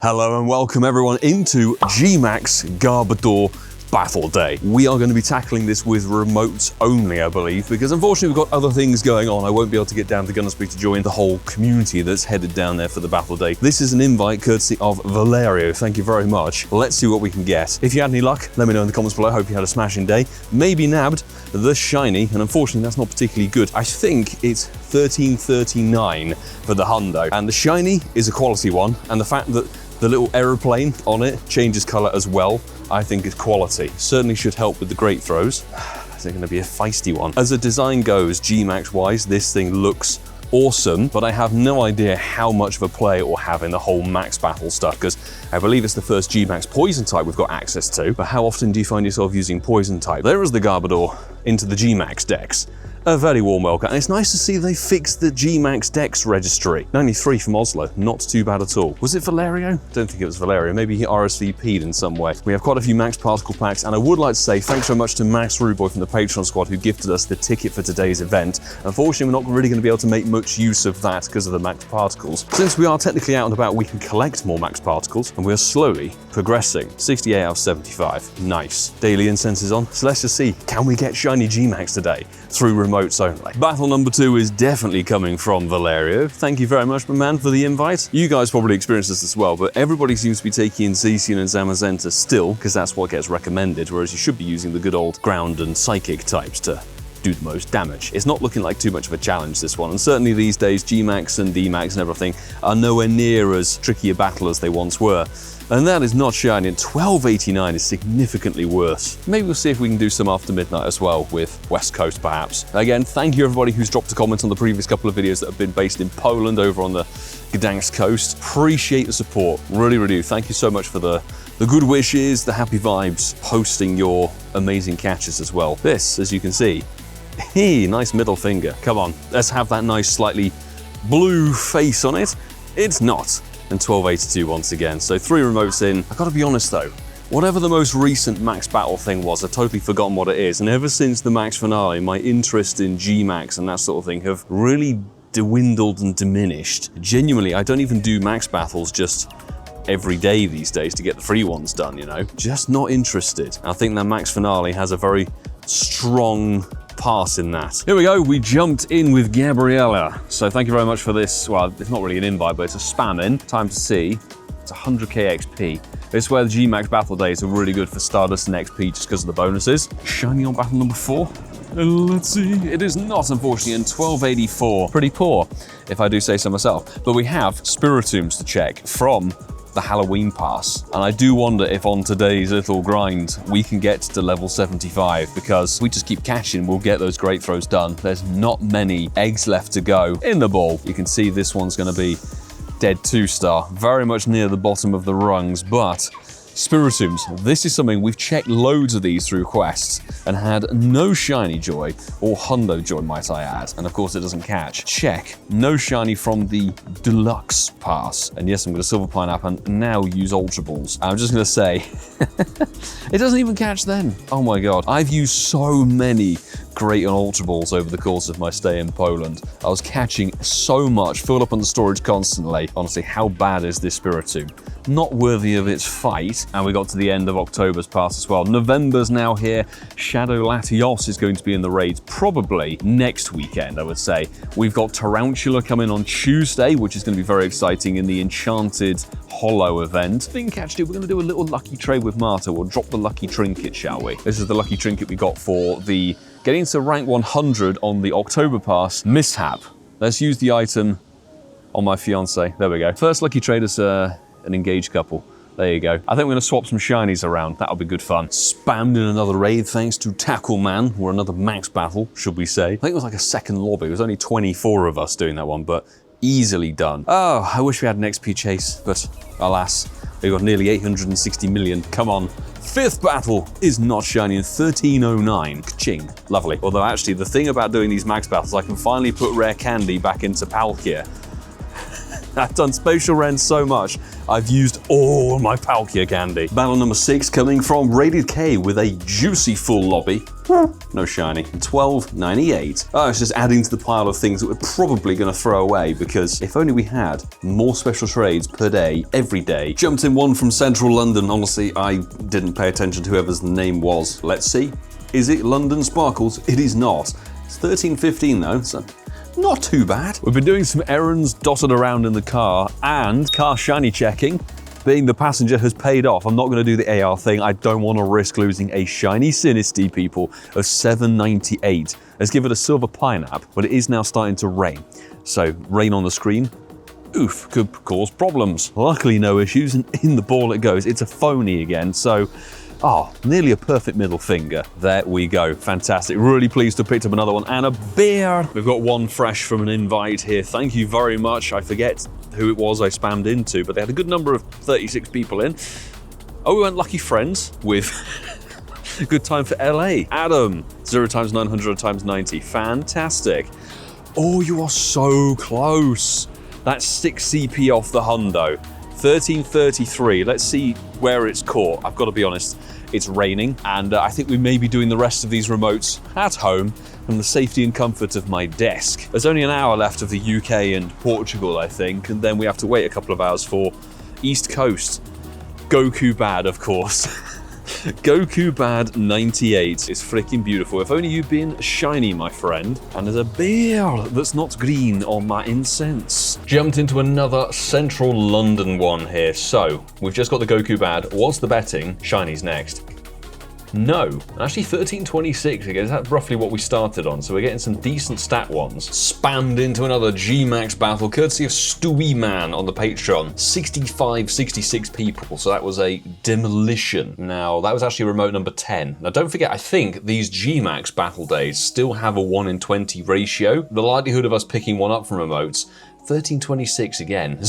Hello and welcome everyone into GMax Garbodor Battle Day. We are going to be tackling this with remotes only, I believe, because unfortunately we've got other things going on. I won't be able to get down to Gunnersby to join the whole community that's headed down there for the Battle Day. This is an invite courtesy of Valerio. Thank you very much. Let's see what we can get. If you had any luck, let me know in the comments below. Hope you had a smashing day. Maybe nabbed the shiny, and unfortunately that's not particularly good. I think it's 1339 for the hundo, and the shiny is a quality one, and the fact that the little aeroplane on it changes color as well, I think is quality. Certainly should help with the great throws. Is it going to be a feisty one? As the design goes, GMax wise, this thing looks awesome, but I have no idea how much of a play it will have in the whole max battle stuff, because I believe it's the first GMax poison type we've got access to, but how often do you find yourself using poison type? There is the Garbodor into the GMax Dex. A very warm welcome, and it's nice to see they fixed the GMax Dex registry. 93 from Oslo, not too bad at all. Was it Valerio? Don't think it was Valerio. Maybe he RSVP'd in some way. We have quite a few Max Particle packs, and I would like to say thanks so much to Max Ruboy from the Patreon squad who gifted us the ticket for today's event. Unfortunately, we're not really going to be able to make much use of that because of the Max Particles. Since we are technically out and about, we can collect more Max Particles, and we are slowly progressing. 68 out of 75. Nice. Daily incense is on, so let's just see, can we get Shiny GMax today through remotes only? Battle number 2 is definitely coming from Valerio. Thank you very much, my man, for the invite. You guys probably experienced this as well, but everybody seems to be taking Zacian and Zamazenta still, because that's what gets recommended, whereas you should be using the good old ground and psychic types to do the most damage. It's not looking like too much of a challenge, this one, and certainly these days GMax and DMax and everything are nowhere near as tricky a battle as they once were. And that is not shiny, and 1289 is significantly worse. Maybe we'll see if we can do some after midnight as well with West Coast perhaps. Again, thank you everybody who's dropped a comment on the previous couple of videos that have been based in Poland over on the Gdańsk coast. Appreciate the support, really, really do. Thank you so much for the good wishes, the happy vibes, posting your amazing catches as well. This, as you can see, nice middle finger. Come on, let's have that nice slightly blue face on it. It's not. And 1282 once again. So 3 remotes in. I gotta be honest though, whatever the most recent Max Battle thing was, I've totally forgotten what it is. And ever since the Max finale, my interest in GMax and that sort of thing have really dwindled and diminished. Genuinely, I don't even do Max Battles just every day these days to get the free ones done, you know? Just not interested. I think that Max finale has a very strong pass in that. Here we go, we jumped in with Gabriella. So thank you very much for this. Well, it's not really an invite, but it's a spam in. Time to see. It's 100k XP. This is where the GMax Battle Days are really good for Stardust and XP just because of the bonuses. Shiny on battle number 4. Let's see. It is not, unfortunately, in 1284. Pretty poor, if I do say so myself. But we have Spiritombs to check from the Halloween pass, and I do wonder if on today's little grind we can get to level 75, because if we just keep catching, we'll get those great throws done. There's not many eggs left to go in the ball. You can see this one's going to be dead 2-star, very much near the bottom of the rungs, but Spiritombs, this is something we've checked loads of these through quests and had no shiny joy, or hundo joy might I add, and of course it doesn't catch. Check, no shiny from the deluxe pass, and yes, I'm going to silver pineapple and now use ultra balls. I'm just going to say, it doesn't even catch then. Oh my god, I've used so many great on ultra balls over the course of my stay in Poland. I was catching so much, filled up on the storage constantly. Honestly, how bad is this Spiritomb? Not worthy of its fight. And we got to the end of October's pass as well. November's now here. Shadow Latios is going to be in the raids probably next weekend, I would say. We've got Tarantula coming on Tuesday, which is going to be very exciting in the Enchanted Hollow event. Speaking catch, dude, we're going to do a little lucky trade with Marta. We'll drop the lucky trinket, shall we? This is the lucky trinket we got for the getting to rank 100 on the October pass mishap. Let's use the item on my fiance. There we go. First lucky trade is an engaged couple. There you go. I think we're gonna swap some shinies around. That'll be good fun. Spammed in another raid thanks to Tackle Man, or another max battle, should we say. I think it was like a second lobby. It was only 24 of us doing that one, but easily done. Oh, I wish we had an XP chase, but alas, we got nearly 860 million. Come on. 5th battle is not shiny in 1309. Ka-ching. Lovely. Although actually, the thing about doing these max battles, I can finally put rare candy back into Palkia. I've done Spatial Ren so much, I've used all my Palkia candy. Battle number 6 coming from Rated K with a juicy full lobby. No shiny. 12.98. Oh, it's just adding to the pile of things that we're probably going to throw away, because if only we had more special trades per day, every day. Jumped in one from Central London. Honestly, I didn't pay attention to whoever's name was. Let's see. Is it London Sparkles? It is not. It's 13.15 though, so not too bad. We've been doing some errands dotted around in the car, and car shiny checking. Being the passenger has paid off. I'm not going to do the AR thing. I don't want to risk losing a Shiny Sinistea, people, of 7.98. Let's give it a silver pineapple, but it is now starting to rain. So, rain on the screen, oof, could cause problems. Luckily, no issues, and in the ball it goes. It's a phony again, so nearly a perfect middle finger. There we go. Fantastic. Really pleased to have picked up another one. And a beer. We've got one fresh from an invite here. Thank you very much. I forget who it was I spammed into, but they had a good number of 36 people in. Oh, we went lucky friends with good time for LA. Adam, 0 times 900 times 90. Fantastic. Oh, you are so close. That's 6 CP off the hundo. 13.33. Let's see where it's caught. I've got to be honest, it's raining, and I think we may be doing the rest of these remotes at home from the safety and comfort of my desk. There's only an hour left of the UK and Portugal, I think, and then we have to wait a couple of hours for East Coast. Goku Bad, of course. Goku Bad 98 is freaking beautiful. If only you'd been shiny, my friend. And there's a bear that's not green on my incense. Jumped into another Central London one here. So, we've just got the Goku Bad. What's the betting? Shiny's next. No, actually 13.26 again. That's roughly what we started on, so we're getting some decent stat ones. Spammed into another GMax battle, courtesy of Stewie Man on the Patreon. 66 people, so that was a demolition. Now, that was actually remote number 10. Now, don't forget, I think these GMax battle days still have a 1 in 20 ratio. The likelihood of us picking one up from remotes, 13.26 again.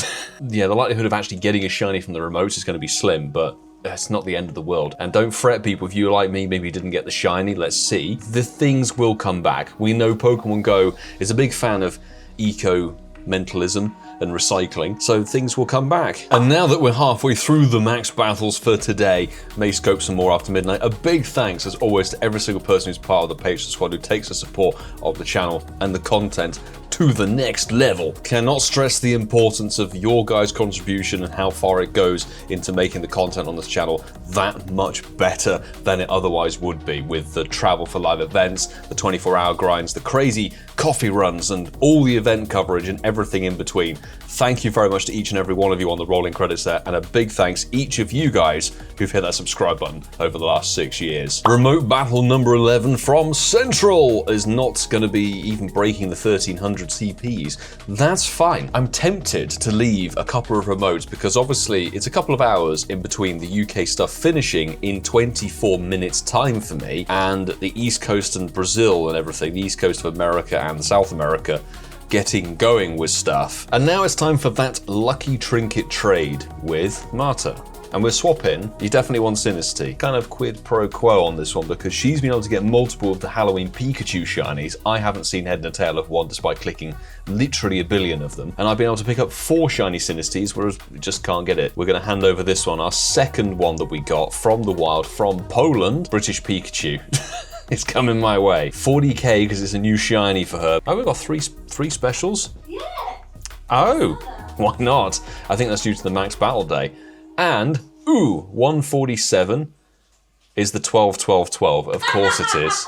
Yeah, the likelihood of actually getting a shiny from the remotes is going to be slim, but it's not the end of the world. And don't fret, people, if you're like me, maybe you didn't get the shiny, let's see. The things will come back. We know Pokemon GO is a big fan of eco-mentalism and recycling, so things will come back. And now that we're halfway through the max battles for today, may scope some more after midnight. A big thanks, as always, to every single person who's part of the Patreon squad who takes the support of the channel and the content to the next level. Cannot stress the importance of your guys' contribution and how far it goes into making the content on this channel that much better than it otherwise would be, with the travel for live events, the 24-hour grinds, the crazy coffee runs, and all the event coverage and everything in between. Thank you very much to each and every one of you on the rolling credits there, and a big thanks each of you guys who've hit that subscribe button over the last 6 years. Remote battle number 11 from Central is not going to be even breaking the 1300 CPs. That's fine. I'm tempted to leave a couple of remotes because obviously it's a couple of hours in between the UK stuff finishing in 24 minutes time for me, and the East Coast and Brazil and everything, the East Coast of America and South America, getting going with stuff. And now it's time for that lucky trinket trade with Marta. And we're swapping, you definitely want Sinistea. Kind of quid pro quo on this one because she's been able to get multiple of the Halloween Pikachu shinies. I haven't seen head and tail of one despite clicking literally a billion of them. And I've been able to pick up 4 shiny Sinesteas, whereas we just can't get it. We're gonna hand over this one, our second one that we got from the wild, from Poland, British Pikachu. It's coming my way. 40k because it's a new shiny for her. Oh, we've got three specials? Yeah. Oh, why not? I think that's due to the max battle day. And, ooh, 147 is the 12-12-12. Of course it is.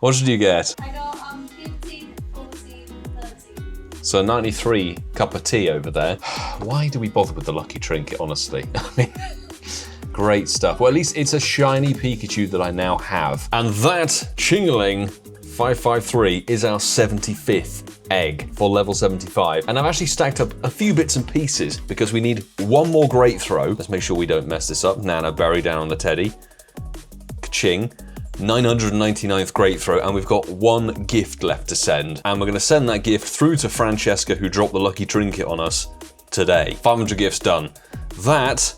What did you get? I got 15, 14, 13. So 93 cup of tea over there. Why do we bother with the lucky trinket, honestly? I mean, great stuff. Well, at least it's a shiny Pikachu that I now have. And that, Chingling 553, is our 75th egg for level 75. And I've actually stacked up a few bits and pieces because we need one more great throw. Let's make sure we don't mess this up. Nana, bury down on the teddy. Ka-ching. 999th great throw, and we've got one gift left to send. And we're gonna send that gift through to Francesca, who dropped the lucky trinket on us today. 500 gifts done. That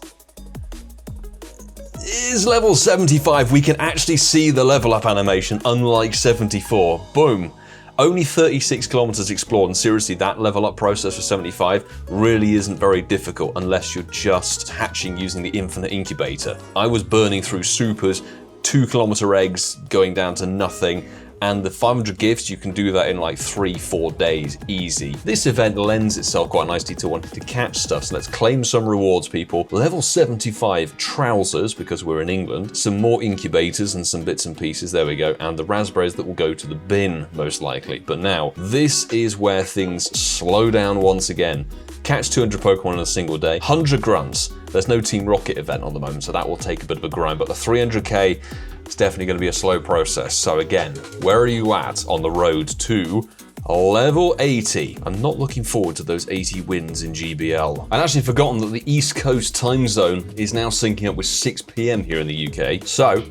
is level 75. We can actually see the level up animation, unlike 74. Boom. Only 36 kilometers explored, and seriously, that level up process for 75 really isn't very difficult unless you're just hatching using the infinite incubator. I was burning through supers, 2-kilometer eggs going down to nothing, and the 500 gifts, you can do that in like 3-4 days, easy. This event lends itself quite nicely to wanting to catch stuff, so let's claim some rewards, people. Level 75 trousers, because we're in England, some more incubators and some bits and pieces, there we go, and the raspberries that will go to the bin, most likely. But now, this is where things slow down once again. Catch 200 Pokemon in a single day, 100 grunts. There's no Team Rocket event on the moment, so that will take a bit of a grind, but the 300k, it's definitely going to be a slow process. So again, where are you at on the road to level 80? I'm not looking forward to those 80 wins in GBL. I'd actually forgotten that the East Coast time zone is now syncing up with 6 p.m. here in the UK. So,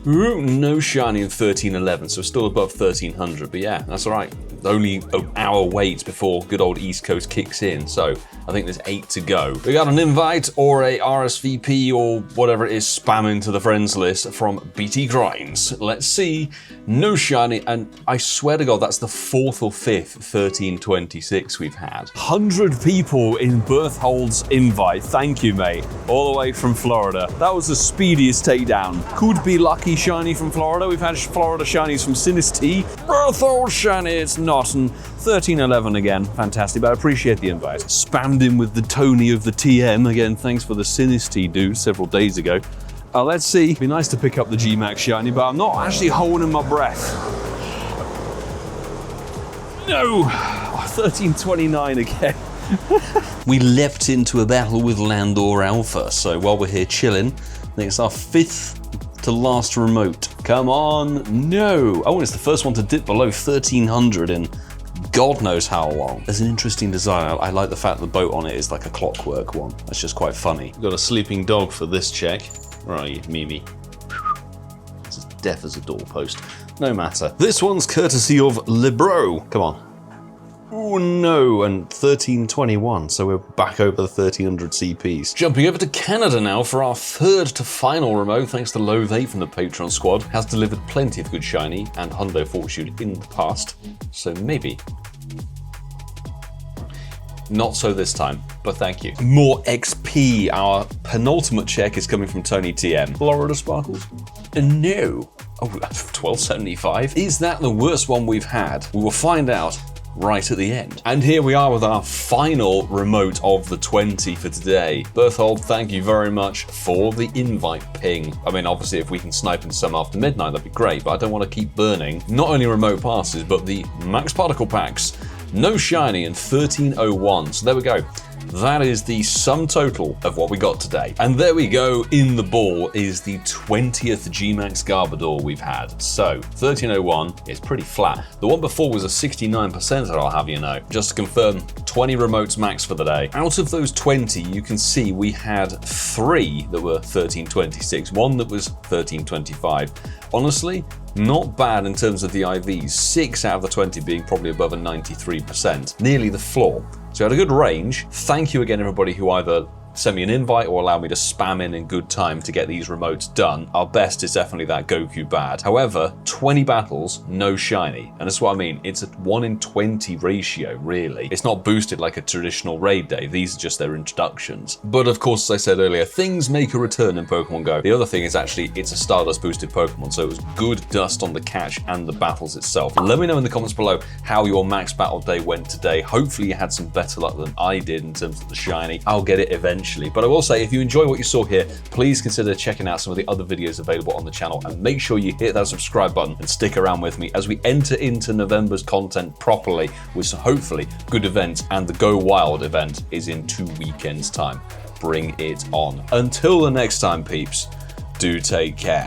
no shiny in 1311, so still above 1300, but yeah, that's all right. Only an hour wait before good old East Coast kicks in, so I think there's 8 to go. We got an invite or a RSVP or whatever it is spam into the friends list from BT Grinds. Let's see. No shiny, and I swear to God, that's the 4th or 5th 1326 we've had. 100 people in Berthold's invite. Thank you, mate. All the way from Florida. That was the speediest takedown. Could be lucky shiny from Florida. We've had Florida shinies from Sinistea. Berthold shiny, it's not. And 1311 again. Fantastic, but I appreciate the invite. Spammed him with the Tony of the TM. Again, thanks for the Sinistea do several days ago. Let's see. It'd be nice to pick up the GMax shiny, but I'm not actually holding my breath. No! 1329 again. We leapt into a battle with Landor Alpha, so while we're here chilling, I think it's our 5th to last remote. Come on, no! Oh, it's the first one to dip below 1300 in God knows how long. There's an interesting design. I like the fact the boat on it is like a clockwork one. That's just quite funny. We've got a sleeping dog for this check. Where are you, Mimi? It's as deaf as a doorpost. No matter. This one's courtesy of Libro. Come on. Oh no, and 1321, so we're back over the 1300 CPs. Jumping over to Canada now for our 3rd to final remote, thanks to Lothe from the Patreon squad. Has delivered plenty of good shiny and Hundo Fortune in the past, so maybe. Not so this time, but thank you. More XP. Our penultimate check is coming from Tony TM. Florida Sparkles? No. Oh, 1275? Is that the worst one we've had? We will find out right at the end. And here we are with our final remote of the 20 for today. Berthold, thank you very much for the invite ping. I mean, obviously, if we can snipe in some after midnight, that'd be great, but I don't want to keep burning not only remote passes, but the max particle packs. No shiny in 1301. So there we go. That is the sum total of what we got today. And there we go, in the ball is the 20th GMax Garbodor we've had. So 1301 is pretty flat. The one before was a 69%, I'll have you know. Just to confirm, 20 remotes max for the day. Out of those 20, you can see we had 3 that were 1326, 1 that was 1325. Honestly, not bad in terms of the IVs, 6 out of the 20 being probably above a 93%, nearly the floor. So we had a good range. Thank you again, everybody who either send me an invite or allow me to spam in good time to get these remotes done. Our best is definitely that Goku bad. However, 20 battles, no shiny. And that's what I mean. It's a 1 in 20 ratio, really. It's not boosted like a traditional raid day. These are just their introductions. But of course, as I said earlier, things make a return in Pokemon Go. The other thing is actually it's a Stardust boosted Pokemon, so it was good dust on the catch and the battles itself. Let me know in the comments below how your max battle day went today. Hopefully you had some better luck than I did in terms of the shiny. I'll get it eventually. But I will say, if you enjoy what you saw here, please consider checking out some of the other videos available on the channel, and make sure you hit that subscribe button and stick around with me as we enter into November's content properly with some hopefully good events, and the Go Wild event is in 2 weekends time. Bring it on. Until the next time, peeps, do take care.